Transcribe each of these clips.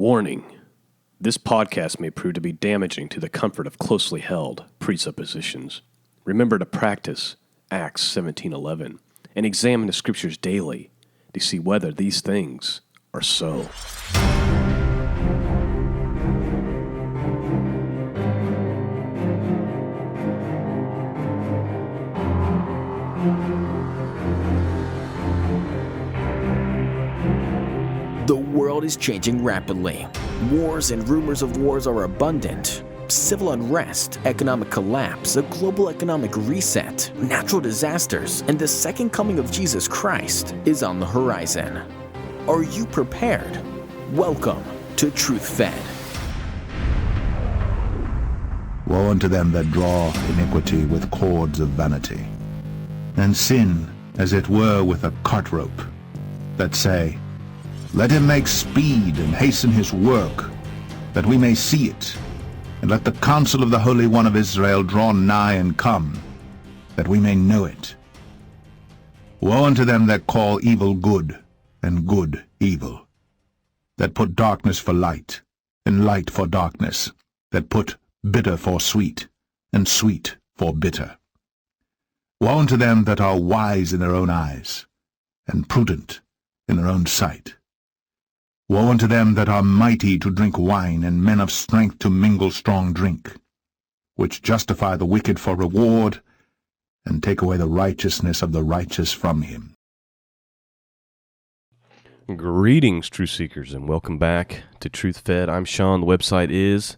Warning. This podcast may prove to be damaging to the comfort of closely held presuppositions. Remember to practice Acts 17:11 and examine the scriptures daily to see whether these things are so. The world is changing rapidly. Wars and rumors of wars are abundant. Civil unrest, economic collapse, a global economic reset, natural disasters, and the second coming of Jesus Christ is on the horizon. Are you prepared? Welcome to Truth Fed. Woe unto them that draw iniquity with cords of vanity, and sin as it were with a cart rope, that say, Let him make speed and hasten his work, that we may see it. And let the counsel of the Holy One of Israel draw nigh and come, that we may know it. Woe unto them that call evil good, and good evil, that put darkness for light, and light for darkness, that put bitter for sweet, and sweet for bitter. Woe unto them that are wise in their own eyes, and prudent in their own sight. Woe unto them that are mighty to drink wine, and men of strength to mingle strong drink, which justify the wicked for reward, and take away the righteousness of the righteous from him. Greetings, Truth Seekers, and welcome back to Truth Fed. I'm Sean. The website is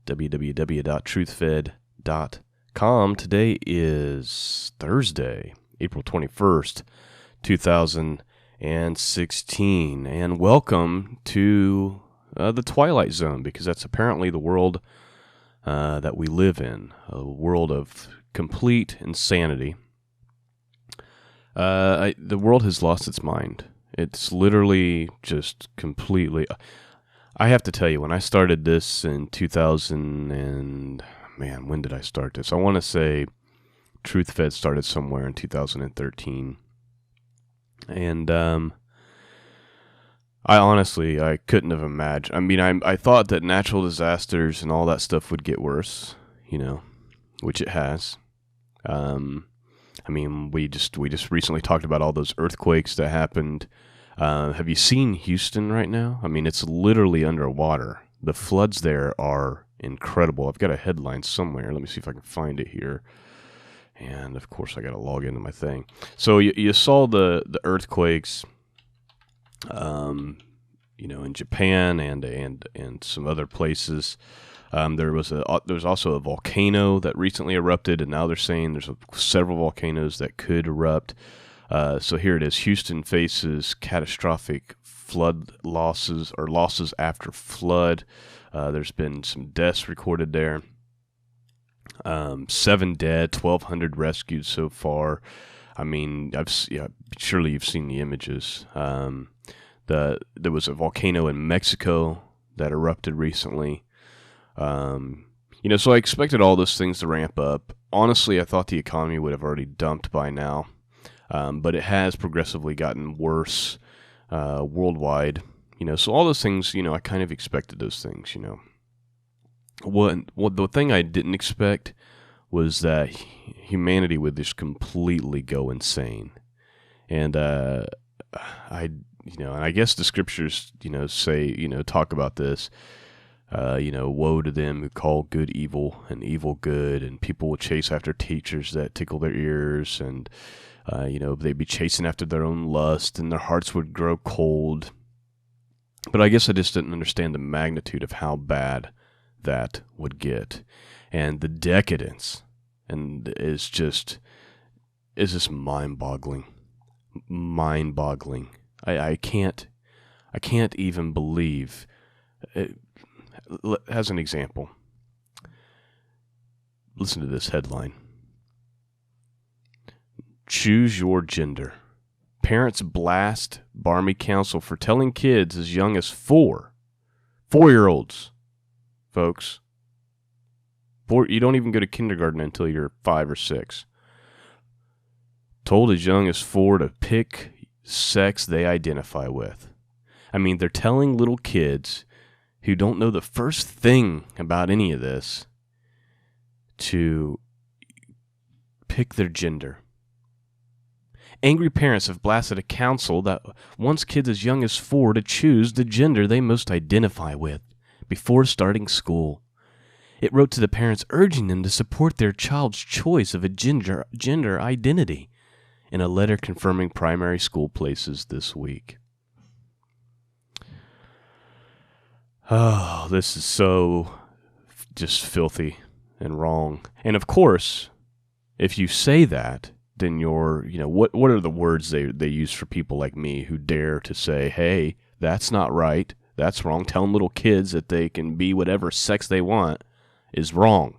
www.truthfed.com. Today is Thursday, April 21st, 2016, and welcome to the Twilight Zone, because that's apparently the world that we live in, a world of complete insanity. The world has lost its mind. It's literally just completely... I have to tell you, when I started this in 2000 and... Man, when did I start this? I want to say Truth Fed started somewhere in 2013. And I couldn't have imagined. I mean, I thought that natural disasters and all that stuff would get worse, which it has. I mean, we just recently talked about all those earthquakes that happened. Have you seen Houston right now? I mean, it's literally underwater. The floods there are incredible. I've got a headline somewhere. Let me see if I can find it here. And, of course, I got to log into my thing. So you saw the earthquakes, in Japan and some other places. There was also a volcano that recently erupted, and now they're saying there's several volcanoes that could erupt. So here it is. Houston faces catastrophic flood losses after flood. There's been some deaths recorded there. 7 dead, 1,200 rescued so far. I mean, surely you've seen the images. There was a volcano in Mexico that erupted recently. So I expected all those things to ramp up. Honestly, I thought the economy would have already dumped by now. But it has progressively gotten worse worldwide. So all those things, I kind of expected those things, What the thing I didn't expect was that humanity would just completely go insane. And I guess the scriptures, say, talk about this. Woe to them who call good evil and evil good, and people will chase after teachers that tickle their ears, and they'd be chasing after their own lust, and their hearts would grow cold. But I guess I just didn't understand the magnitude of how bad that would get, and the decadence, and is just mind-boggling. I can't even believe it. As an example, listen to this headline. Choose your gender. Parents blast Barmy Council for telling kids as young as 4-year-olds, folks. You don't even go to kindergarten until you're 5 or 6. Told as young as 4 to pick sex they identify with. I mean, they're telling little kids who don't know the first thing about any of this to pick their gender. Angry parents have blasted a council that wants kids as young as 4 to choose the gender they most identify with before starting school. It wrote to the parents urging them to support their child's choice of a gender identity in a letter confirming primary school places this week. Oh, this is so just filthy and wrong. And of course, if you say that, then you're, what are the words they use for people like me who dare to say, hey, that's not right, that's wrong. Telling little kids that they can be whatever sex they want is wrong.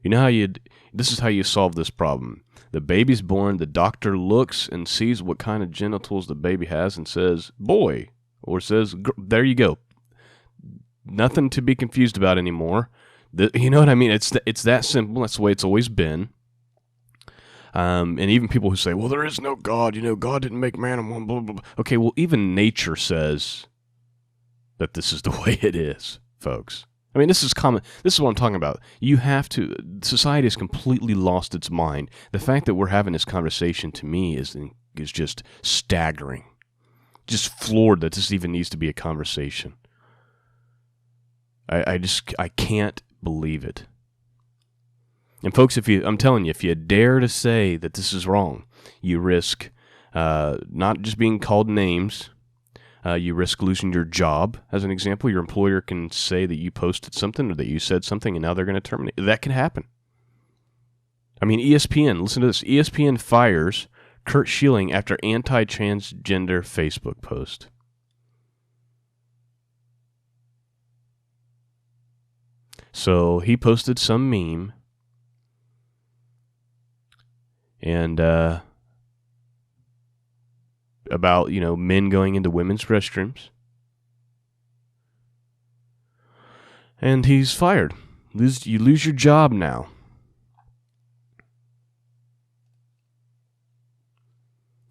You know this is how you solve this problem. The baby's born, the doctor looks and sees what kind of genitals the baby has and says, boy, or says, there you go. Nothing to be confused about anymore. You know what I mean? It's that simple. That's the way it's always been. And even people who say, well, there is no God. God didn't make man and woman, blah, blah, blah. Okay, well, even nature says that this is the way it is, folks. I mean, this is common. This is what I'm talking about. Society has completely lost its mind. The fact that we're having this conversation, to me, is just staggering. Just floored that this even needs to be a conversation. I can't believe it. And folks, I'm telling you, if you dare to say that this is wrong, you risk not just being called names. You risk losing your job. As an example, your employer can say that you posted something or that you said something, and now they're going to terminate. That can happen. I mean, ESPN, listen to this. ESPN fires Kurt Schilling after anti-transgender Facebook post. So he posted some meme, and about, men going into women's restrooms. And he's fired. You lose your job now.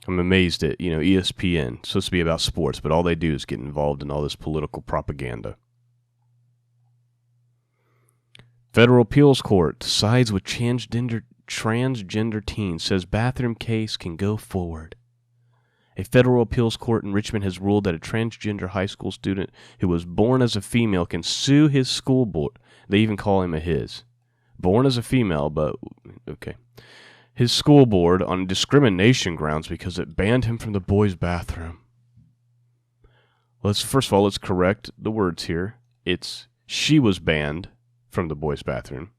I'm amazed at, ESPN. It's supposed to be about sports, but all they do is get involved in all this political propaganda. Federal Appeals Court sides with transgender teen, says bathroom case can go forward. A federal appeals court in Richmond has ruled that a transgender high school student who was born as a female can sue his school board. They even call him a his. Born as a female, but okay. His school board on discrimination grounds because it banned him from the boys' bathroom. First of all, let's correct the words here. She was banned from the boys' bathroom.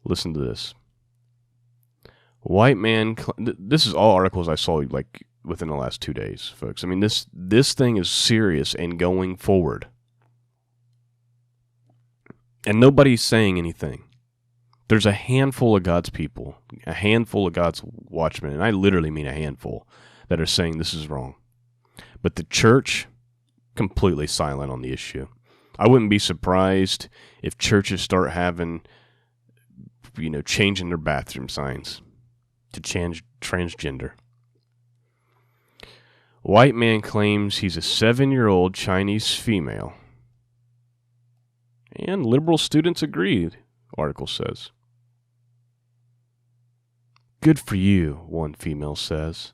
Listen to this. White man. This is all articles I saw within the last 2 days, folks. I mean, this thing is serious and going forward, and nobody's saying anything. There's a handful of God's people, a handful of God's watchmen, and I literally mean a handful, that are saying this is wrong. But the church, completely silent on the issue. I wouldn't be surprised if churches start having, changing their bathroom signs to transgender. White man claims he's a 7-year-old Chinese female. And liberal students agreed, article says. Good for you, one female says.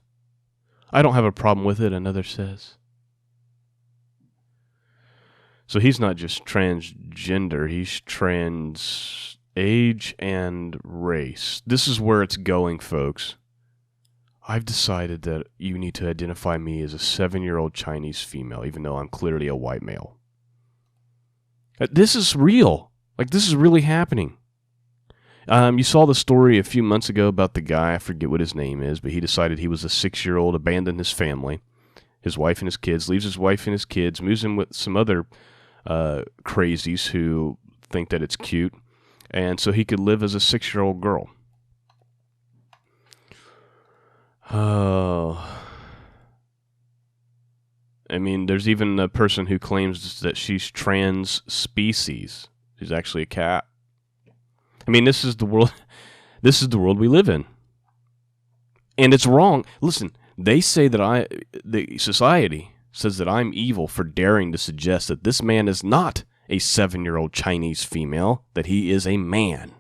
I don't have a problem with it, another says. So he's not just transgender, he's trans age and race. This is where it's going, folks. I've decided that you need to identify me as a 7-year-old Chinese female, even though I'm clearly a white male. This is real. This is really happening. You saw the story a few months ago about the guy, I forget what his name is, but he decided he was a 6-year-old, abandoned his family, his wife and his kids, leaves his wife and his kids, moves in with some other crazies who think that it's cute, and so he could live as a 6-year-old girl. Oh. I mean, there's even a person who claims that she's trans species. She's actually a cat. I mean, this is the world. This is the world we live in. And it's wrong. Listen, they say that the society says that I'm evil for daring to suggest that this man is not a 7-year-old Chinese female, that he is a man.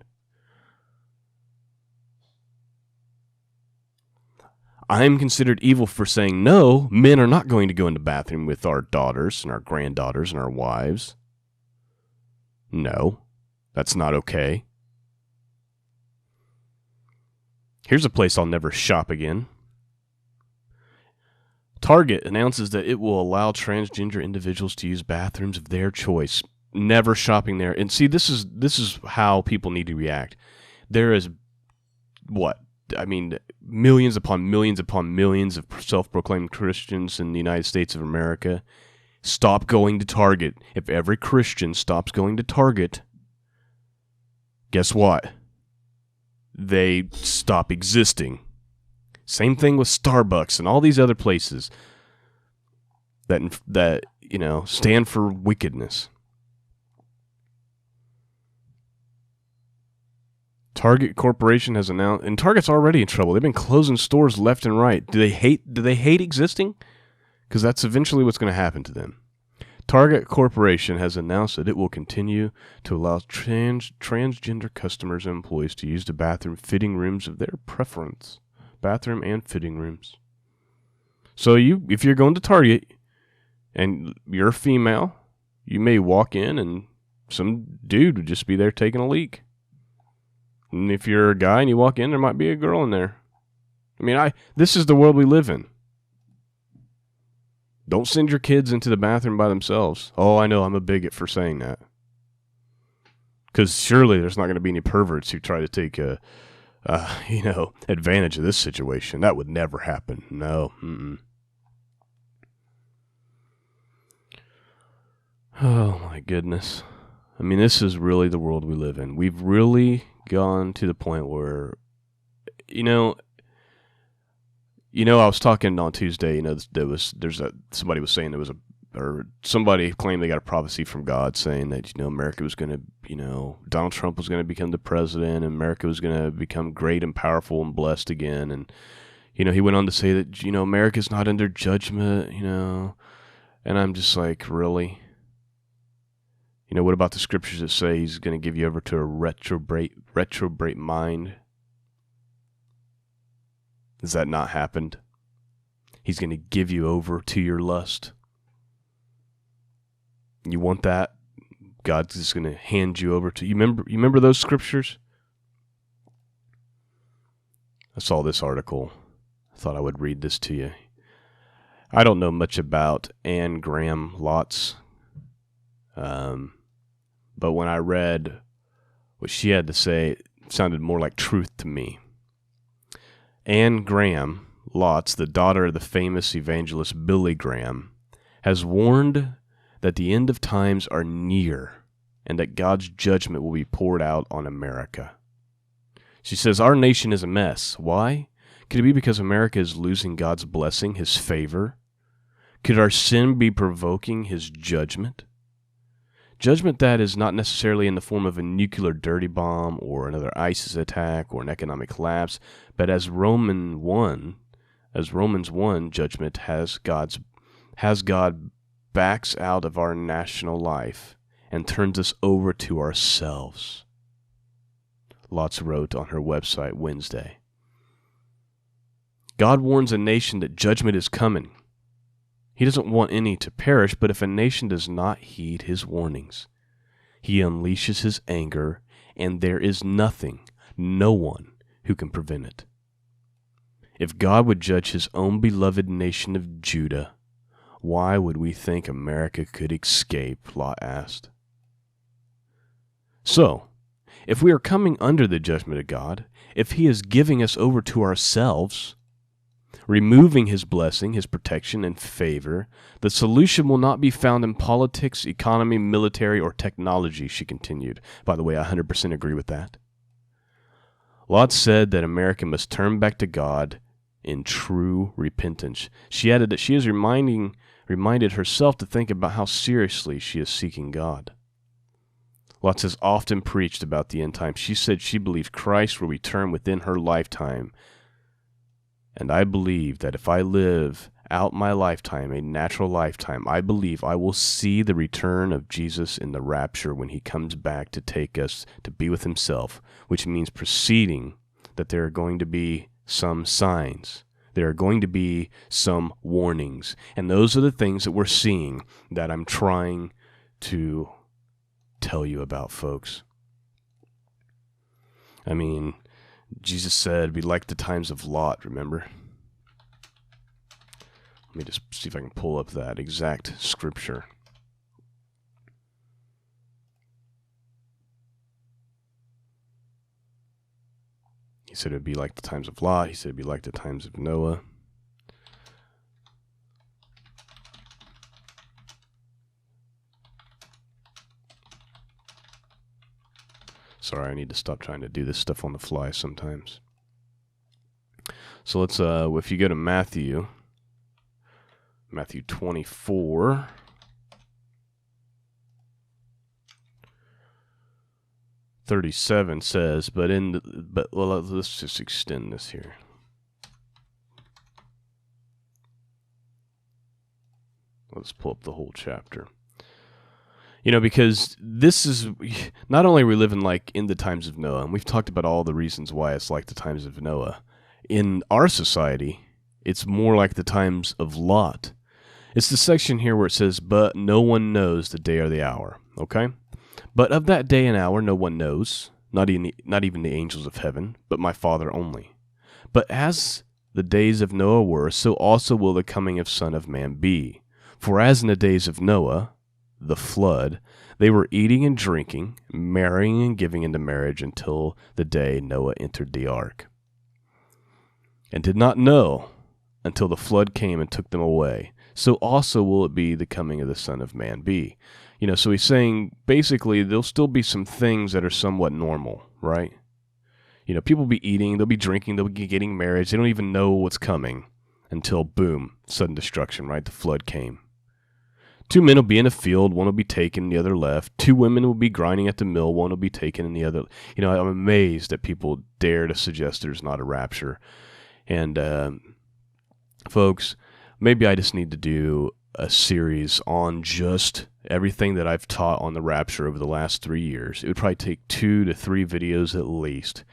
I'm considered evil for saying, no, men are not going to go in the bathroom with our daughters and our granddaughters and our wives. No, that's not okay. Here's a place I'll never shop again. Target announces that it will allow transgender individuals to use bathrooms of their choice. Never shopping there. And see, this is how people need to react. There is, millions upon millions upon millions of self-proclaimed Christians in the United States of America. Stop going to Target. If every Christian stops going to Target, guess what? They stop existing. Same thing with Starbucks and all these other places that stand for wickedness. Target Corporation has announced, and Target's already in trouble. They've been closing stores left and right. Do they hate existing? Because that's eventually what's going to happen to them. Target Corporation has announced that it will continue to allow transgender customers and employees to use the bathroom fitting rooms of their preference. Bathroom and fitting rooms. So if you're going to Target and you're a female, you may walk in and some dude would just be there taking a leak. And if you're a guy and you walk in, there might be a girl in there. This is the world we live in. Don't send your kids into the bathroom by themselves. Oh, I know, I'm a bigot for saying that. Because surely there's not going to be any perverts who try to take advantage of this situation. That would never happen. No. Mm-mm. Oh, my goodness. This is really the world we live in. We've really gone to the point where, I was talking on Tuesday, somebody was saying somebody claimed they got a prophecy from God saying that, America was going to, Donald Trump was going to become the president and America was going to become great and powerful and blessed again. And, he went on to say that, America's not under judgment, and I'm just like, really? What about the scriptures that say he's going to give you over to a retrograde mind? Has that not happened? He's going to give you over to your lust. You want that? God's just going to hand you over to you. Remember those scriptures? I saw this article. I thought I would read this to you. I don't know much about Anne Graham Lotz. But when I read what she had to say, it sounded more like truth to me. Anne Graham Lotz, the daughter of the famous evangelist Billy Graham, has warned that the end of times are near and that God's judgment will be poured out on America. She says, our nation is a mess. Why? Could it be because America is losing God's blessing, his favor? Could our sin be provoking his judgment? Judgment that is not necessarily in the form of a nuclear dirty bomb or another ISIS attack or an economic collapse, but as Romans 1 judgment has God backs out of our national life and turns us over to ourselves. Lotz wrote on her website Wednesday. God warns a nation that judgment is coming. He doesn't want any to perish, but if a nation does not heed his warnings, he unleashes his anger, and there is no one who can prevent it. If God would judge his own beloved nation of Judah, why would we think America could escape? Lot asked. So, if we are coming under the judgment of God, if he is giving us over to ourselves, removing his blessing, his protection, and favor, the solution will not be found in politics, economy, military, or technology, she continued. By the way, I 100% agree with that. Lot said that America must turn back to God in true repentance. She added that she is reminded herself to think about how seriously she is seeking God. Lots has often preached about the end time. She said she believes Christ will return within her lifetime. And I believe that if I live out my lifetime, a natural lifetime, I believe I will see the return of Jesus in the rapture when he comes back to take us to be with himself, which means preceding that there are going to be some signs. There are going to be some warnings. And those are the things that we're seeing that I'm trying to tell you about, folks. I mean, Jesus said, be like the times of Lot, remember? Let me just see if I can pull up that exact scripture. He said it would be like the times of Lot. He said it would be like the times of Noah. Sorry, I need to stop trying to do this stuff on the fly sometimes. So let's, if you go to Matthew 24. Says, well, let's just extend this here. Let's pull up the whole chapter. Because this is, not only are we living like in the times of Noah, and we've talked about all the reasons why it's like the times of Noah. In our society, it's more like the times of Lot. It's the section here where it says, but no one knows the day or the hour, okay? But of that day and hour no one knows, not even the angels of heaven, but my Father only. But as the days of Noah were, so also will the coming of Son of Man be. For as in the days of Noah, the flood, they were eating and drinking, marrying and giving into marriage until the day Noah entered the ark, and did not know until the flood came and took them away. So also will it be the coming of the Son of Man be. So he's saying, basically, there'll still be some things that are somewhat normal, right? People will be eating, they'll be drinking, they'll be getting married. They don't even know what's coming until, boom, sudden destruction, right? The flood came. 2 men will be in a field, one will be taken, the other left. 2 women will be grinding at the mill, one will be taken, and the other... I'm amazed that people dare to suggest there's not a rapture. And, folks, maybe I just need to do a series on just everything that I've taught on the rapture over the last 3 years. It would probably take 2 to 3 videos at least,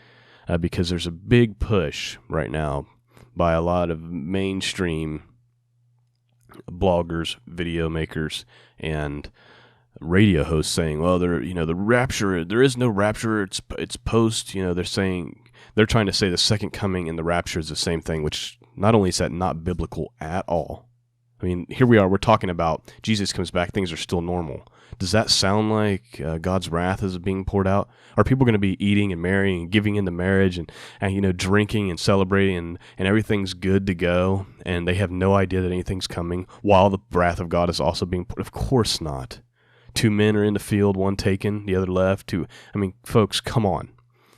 because there's a big push right now by a lot of mainstream bloggers, video makers, and radio hosts saying, well, the rapture, there is no rapture, it's post, they're trying to say the second coming and the rapture is the same thing, which not only is that not biblical at all. I mean, here we are, we're talking about Jesus comes back, things are still normal. Does that sound like God's wrath is being poured out? Are people going to be eating and marrying and giving into marriage and drinking and celebrating and everything's good to go and they have no idea that anything's coming while the wrath of God is also being poured? Of course not. 2 men are in the field, one taken, the other left. Folks, come on.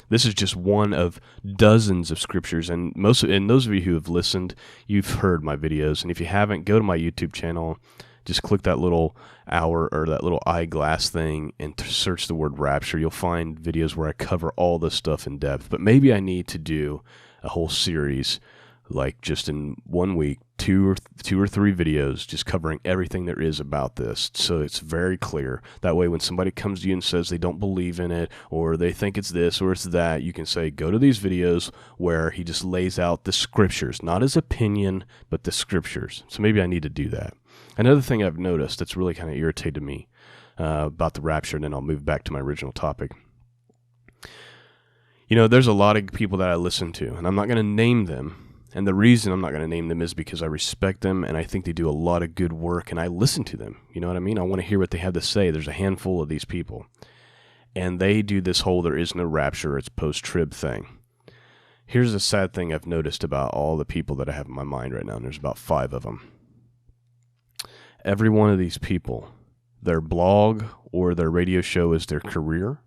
This is just one of dozens of scriptures, and those of you who have listened, you've heard my videos, and if you haven't, go to my YouTube channel, just click that little hour or that little eyeglass thing and search the word rapture. You'll find videos where I cover all this stuff in depth, but maybe I need to do a whole series, like just in 1 week, two or three videos just covering everything there is about this, so it's very clear. That way when somebody comes to you and says they don't believe in it or they think it's this or it's that, you can say, go to these videos where he just lays out the scriptures, not his opinion, but the scriptures. So maybe I need to do that. Another thing I've noticed that's really kind of irritated me about the rapture, and then I'll move back to my original topic. There's a lot of people that I listen to, and I'm not going to name them. And the reason I'm not going to name them is because I respect them, and I think they do a lot of good work, and I listen to them. You know what I mean? I want to hear what they have to say. There's a handful of these people, and they do this whole there is no rapture, it's post-trib thing. Here's a sad thing I've noticed about all the people that I have in my mind right now, and there's about 5 of them. Every one of these people, their blog or their radio show is their career.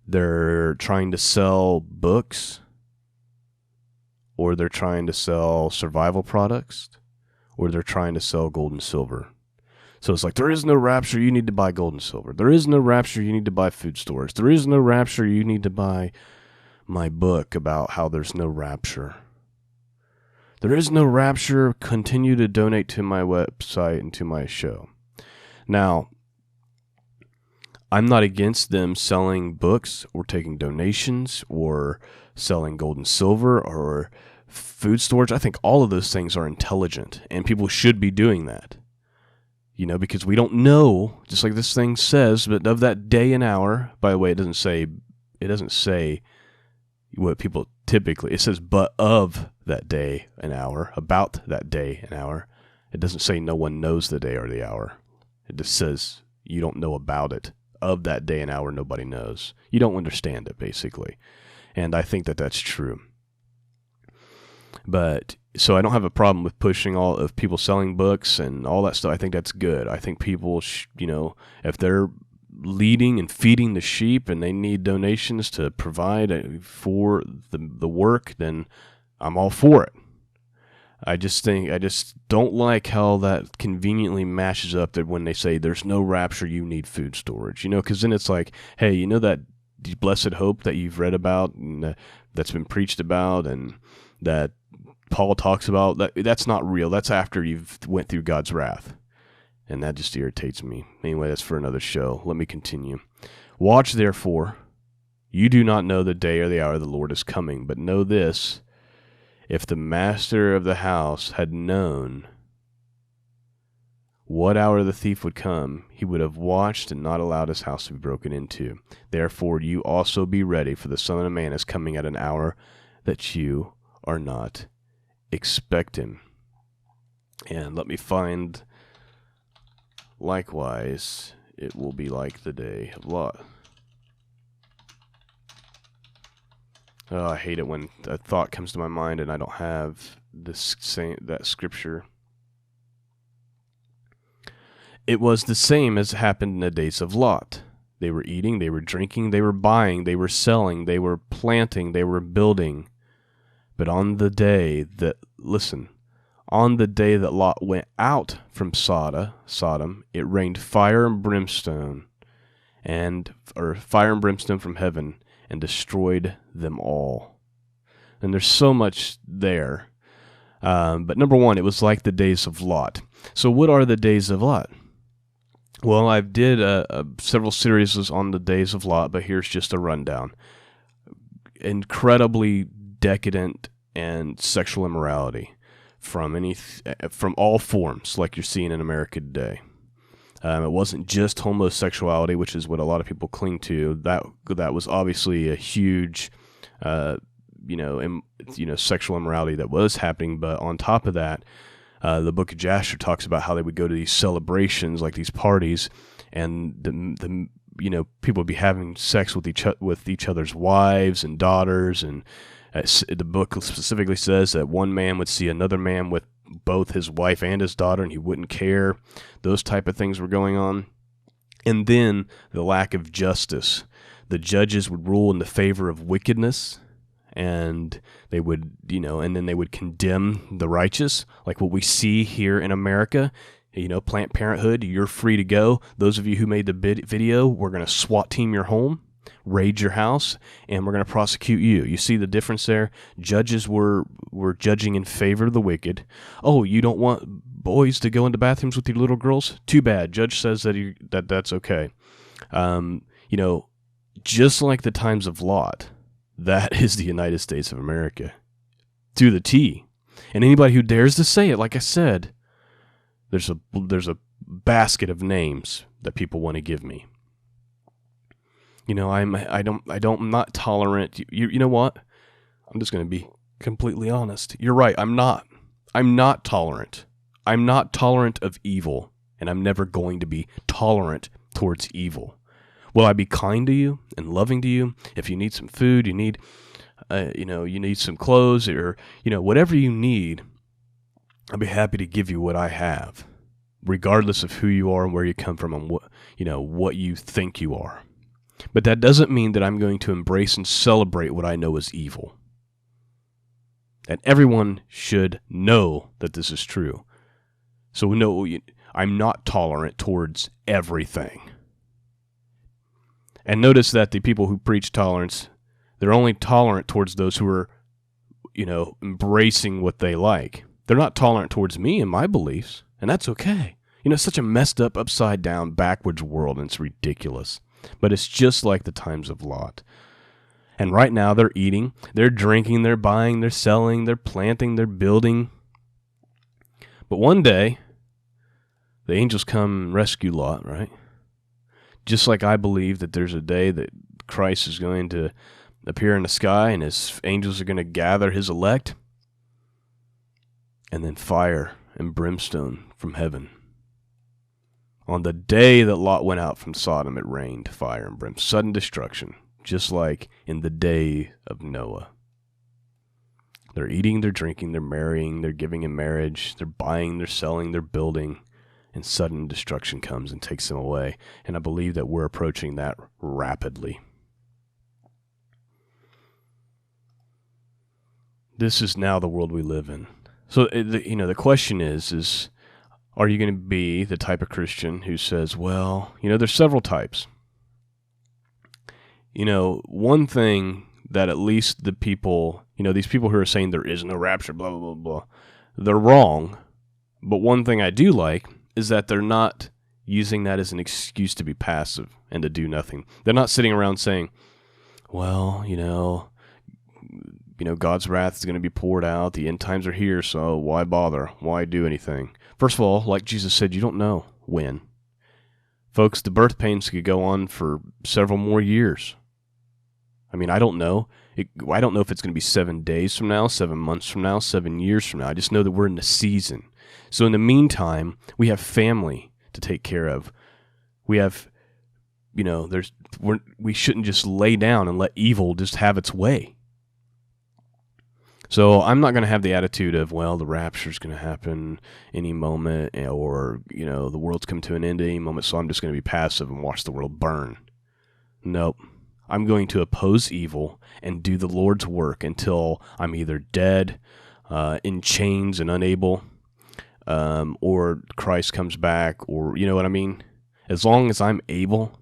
They're trying to sell books, or they're trying to sell survival products, or they're trying to sell gold and silver. So it's like, there is no rapture, you need to buy gold and silver. There is no rapture, you need to buy food stores. There is no rapture, you need to buy my book about how there's no rapture. There is no rapture, continue to donate to my website and to my show. Now, I'm not against them selling books or taking donations or selling gold and silver or food storage. I think all of those things are intelligent, and people should be doing that. Because we don't know, just like this thing says, but of that day and hour. By the way, it doesn't say what people typically, it says, but of that day and hour, about that day and hour. It doesn't say no one knows the day or the hour. It just says you don't know about it. Of that day and hour, nobody knows. You don't understand it, basically. And I think that that's true. But so I don't have a problem with pushing all of people selling books and all that stuff. I think that's good. I think people, if they're leading and feeding the sheep and they need donations to provide for the work, then I'm all for it. I just don't like how that conveniently matches up that when they say there's no rapture, you need food storage, because then it's like, hey, that blessed hope that you've read about and that's been preached about and that Paul talks about, that's not real. That's after you've went through God's wrath. And that just irritates me. Anyway, that's for another show. Let me continue. Watch, therefore. You do not know the day or the hour the Lord is coming, but know this, if the master of the house had known what hour the thief would come, he would have watched and not allowed his house to be broken into. Therefore, you also be ready, for the Son of Man is coming at an hour that you are not expecting. And let me find, likewise, it will be like the day of Lot. Oh, I hate it when a thought comes to my mind and I don't have that scripture. It was the same as happened in the days of Lot. They were eating, they were drinking, they were buying, they were selling, they were planting, they were building. But on the day that Lot went out from Sodom, it rained fire and brimstone from heaven and destroyed them all. And there's so much there. But number one, it was like the days of Lot. So what are the days of Lot? Well, I did several series on the days of Lot, but here's just a rundown. Incredibly decadent and sexual immorality from all forms, like you're seeing in America today. It wasn't just homosexuality, which is what a lot of people cling to. That was obviously a huge, sexual immorality that was happening. But on top of that, the Book of Jasher talks about how they would go to these celebrations, like these parties, and the people would be having sex with each other's wives and daughters, and the book specifically says that one man would see another man with both his wife and his daughter, and he wouldn't care. Those type of things were going on. And then the lack of justice. The judges would rule in the favor of wickedness, and they would, and then they would condemn the righteous, like what we see here in America. Planned Parenthood, you're free to go. Those of you who made the video, we're going to SWAT team your home, raid your house, and we're going to prosecute you. You see the difference there? Judges were judging in favor of the wicked. Oh, you don't want boys to go into bathrooms with your little girls? Too bad. Judge says that's okay. Just like the times of Lot, that is the United States of America. To the T. And anybody who dares to say it, like I said, there's a basket of names that people want to give me. I'm not tolerant. You know what? I'm just going to be completely honest. You're right. I'm not tolerant. I'm not tolerant of evil, and I'm never going to be tolerant towards evil. Will I be kind to you and loving to you? If you need some food, you need some clothes, or whatever you need, I'll be happy to give you what I have, regardless of who you are and where you come from and what you think you are. But that doesn't mean that I'm going to embrace and celebrate what I know is evil. And everyone should know that this is true. So I'm not tolerant towards everything. And notice that the people who preach tolerance, they're only tolerant towards those who are, embracing what they like. They're not tolerant towards me and my beliefs, and that's okay. It's such a messed up, upside down, backwards world, and it's ridiculous. But it's just like the times of Lot. And right now they're eating, they're drinking, they're buying, they're selling, they're planting, they're building. But one day, the angels come and rescue Lot, right? Just like I believe that there's a day that Christ is going to appear in the sky and his angels are going to gather his elect, and then fire and brimstone from heaven. On the day that Lot went out from Sodom, it rained fire and brimstone, sudden destruction, just like in the day of Noah. They're eating, they're drinking, they're marrying, they're giving in marriage, they're buying, they're selling, they're building, and sudden destruction comes and takes them away. And I believe that we're approaching that rapidly. This is now the world we live in. So, the question is, are you going to be the type of Christian who says, well, there's several types. One thing that at least the people, these people who are saying there is no rapture, blah, blah, blah, blah, they're wrong. But one thing I do like is that they're not using that as an excuse to be passive and to do nothing. They're not sitting around saying, well, God's wrath is going to be poured out. The end times are here, so why bother? Why do anything? First of all, like Jesus said, you don't know when. Folks, the birth pains could go on for several more years. I don't know. I don't know if it's going to be 7 days from now, 7 months from now, 7 years from now. I just know that we're in the season. So in the meantime, we have family to take care of. We have, we shouldn't just lay down and let evil just have its way. So I'm not going to have the attitude of, well, the rapture is going to happen any moment, or, the world's come to an end any moment, so I'm just going to be passive and watch the world burn. Nope. I'm going to oppose evil and do the Lord's work until I'm either dead, in chains and unable, or Christ comes back, or, you know what I mean? As long as I'm able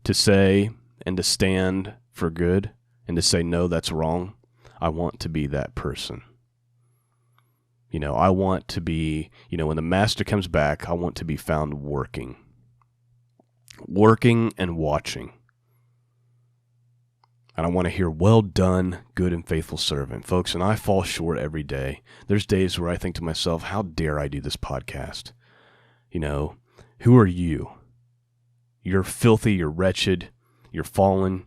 to say and to stand for good and to say, no, that's wrong, I want to be that person. I want to be, when the master comes back, I want to be found working and watching. And I want to hear, well done, good and faithful servant. Folks, and I fall short every day. There's days where I think to myself, how dare I do this podcast? Who are you? You're filthy, you're wretched, you're fallen.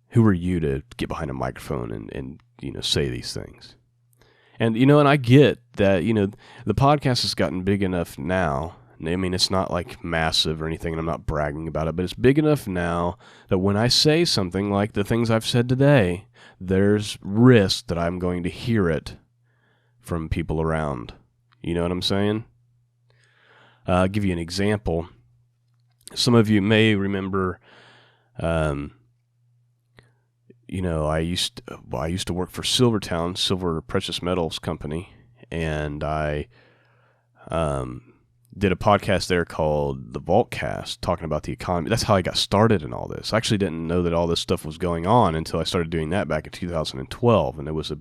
Who are you to get behind a microphone and say these things? And, and I get that, the podcast has gotten big enough now. It's not like massive or anything, and I'm not bragging about it, but it's big enough now that when I say something like the things I've said today, there's risk that I'm going to hear it from people around. You know what I'm saying? I'll give you an example. Some of you may remember, I used to work for Silvertown, Silver Precious Metals Company, and I did a podcast there called The Vaultcast, talking about the economy. That's how I got started in all this. I actually didn't know that all this stuff was going on until I started doing that back in 2012, and it was a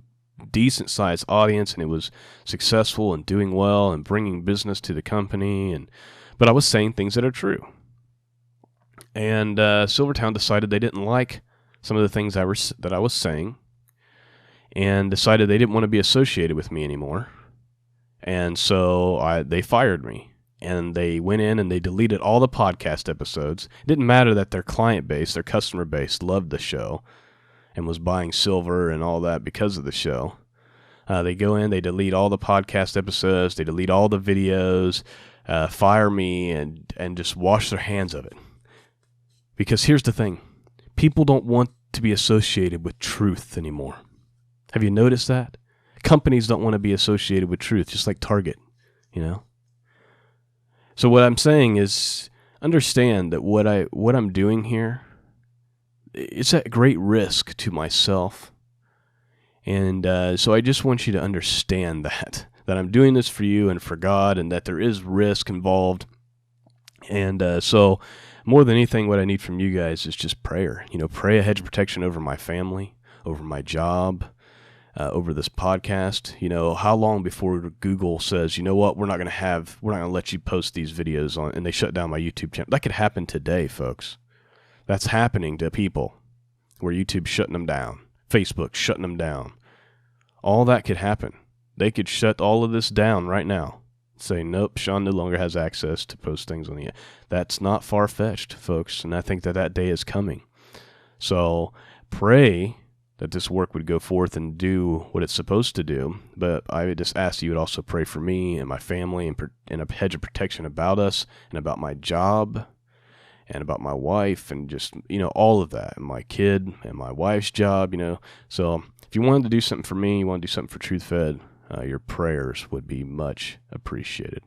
decent-sized audience, and it was successful and doing well and bringing business to the company, but I was saying things that are true. And Silvertown decided they didn't like some of the things that I was saying, and decided they didn't want to be associated with me anymore. And so they fired me. And they went in and they deleted all the podcast episodes. It didn't matter that their client base, their customer base, loved the show and was buying silver and all that because of the show. They go in, they delete all the podcast episodes, they delete all the videos, fire me, and just wash their hands of it. Because here's the thing. People don't want to be associated with truth anymore. Have you noticed that? Companies don't want to be associated with truth, just like Target, So what I'm saying is, understand that what I'm doing here, it's at great risk to myself. And so I just want you to understand that that I'm doing this for you and for God, and that there is risk involved. And so more than anything, what I need from you guys is just prayer. Pray a hedge of protection over my family, over my job, over this podcast. How long before Google says, you know what, we're not going to let you post these videos on, and they shut down my YouTube channel? That could happen today, folks. That's happening to people, where YouTube's shutting them down, Facebook shutting them down. All that could happen. They could shut all of this down right now. Say, nope, Sean no longer has access to post things on the internet. That's not far-fetched, folks, and I think that day is coming. So pray that this work would go forth and do what it's supposed to do, but I would just ask you would also pray for me and my family, and a hedge of protection about us and about my job and about my wife, and just, all of that, and my kid and my wife's job, So if you wanted to do something for me, you want to do something for Truth Fed, your prayers would be much appreciated.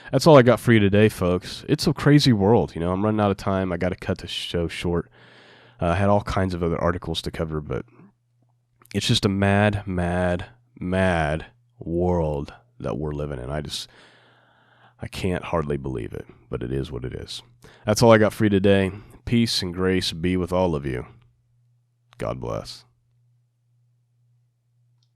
That's all I got for you today, folks. It's a crazy world. I'm running out of time. I got to cut the show short. I had all kinds of other articles to cover, but it's just a mad, mad, mad world that we're living in. I can't hardly believe it, but it is what it is. That's all I got for you today. Peace and grace be with all of you. God bless.